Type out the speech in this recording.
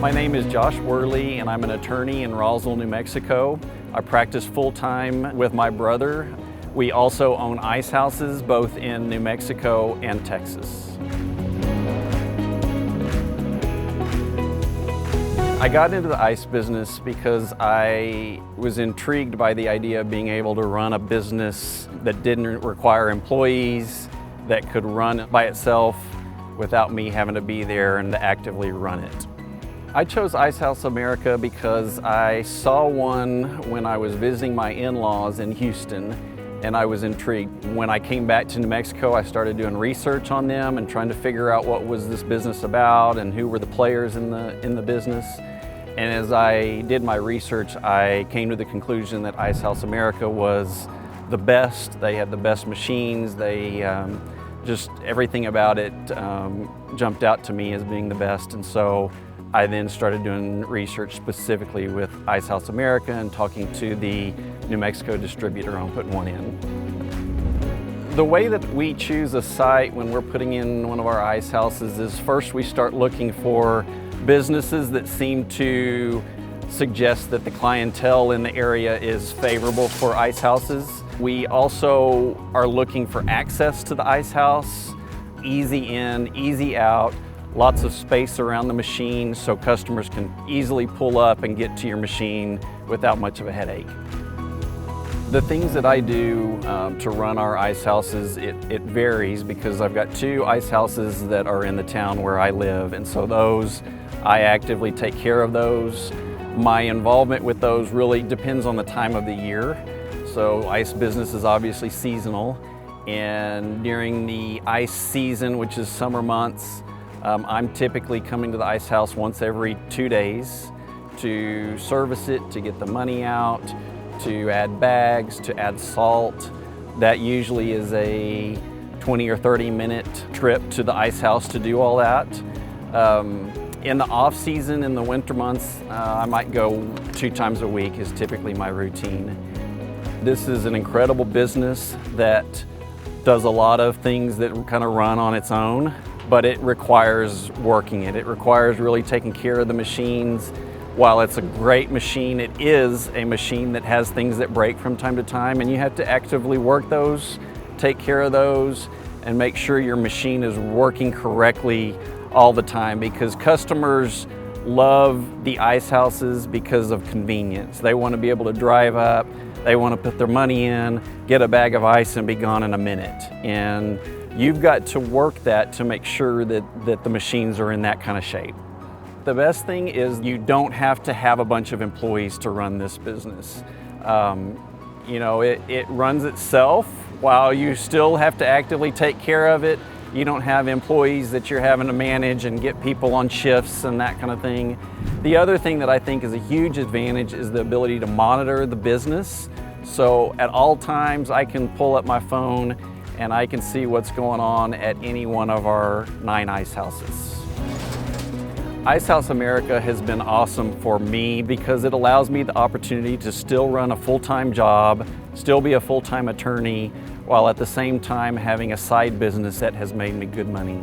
My name is Josh Worley, and I'm an attorney in Roswell, New Mexico. I practice full-time with my brother. We also own ice houses both in New Mexico and Texas. I got into the ice business because I was intrigued by the idea of being able to run a business that didn't require employees, that could run by itself without me having to be there and to actively run it. I chose Ice House America because I saw one when I was visiting my in-laws in Houston, and I was intrigued. When I came back to New Mexico, I started doing research on them and trying to figure out what was this business about and who were the players in the business. And as I did my research, I came to the conclusion that Ice House America was the best. They had the best machines. Just everything about it jumped out to me as being the best. And so I then started doing research specifically with Ice House America and talking to the New Mexico distributor on putting one in. The way that we choose a site when we're putting in one of our ice houses is first we start looking for businesses that seem to suggest that the clientele in the area is favorable for ice houses. We also are looking for access to the ice house, easy in, easy out. Lots of space around the machine so customers can easily pull up and get to your machine without much of a headache. The things that I do to run our ice houses, it varies because I've got 2 ice houses that are in the town where I live, and so those, I actively take care of those. My involvement with those really depends on the time of the year. So ice business is obviously seasonal, and during the ice season, which is summer months, I'm typically coming to the ice house once every 2 days to service it, to get the money out, to add bags, to add salt. That usually is a 20 or 30-minute trip to the ice house to do all that. In the off season, in the winter months, I might go 2 times a week is typically my routine. This is an incredible business that does a lot of things that kind of run on its own, but it requires working it. It requires really taking care of the machines. While it's a great machine, it is a machine that has things that break from time to time, and you have to actively work those, take care of those, and make sure your machine is working correctly all the time, because customers love the ice houses because of convenience. They want to be able to drive up, they want to put their money in, get a bag of ice and be gone in a minute. And you've got to work that to make sure that the machines are in that kind of shape. The best thing is you don't have to have a bunch of employees to run this business. You know, it runs itself while you still have to actively take care of it. You don't have employees that you're having to manage and get people on shifts and that kind of thing. The other thing that I think is a huge advantage is the ability to monitor the business. So at all times I can pull up my phone and I can see what's going on at any one of our 9 ice houses. Ice House America has been awesome for me because it allows me the opportunity to still run a full-time job, still be a full-time attorney, while at the same time having a side business that has made me good money.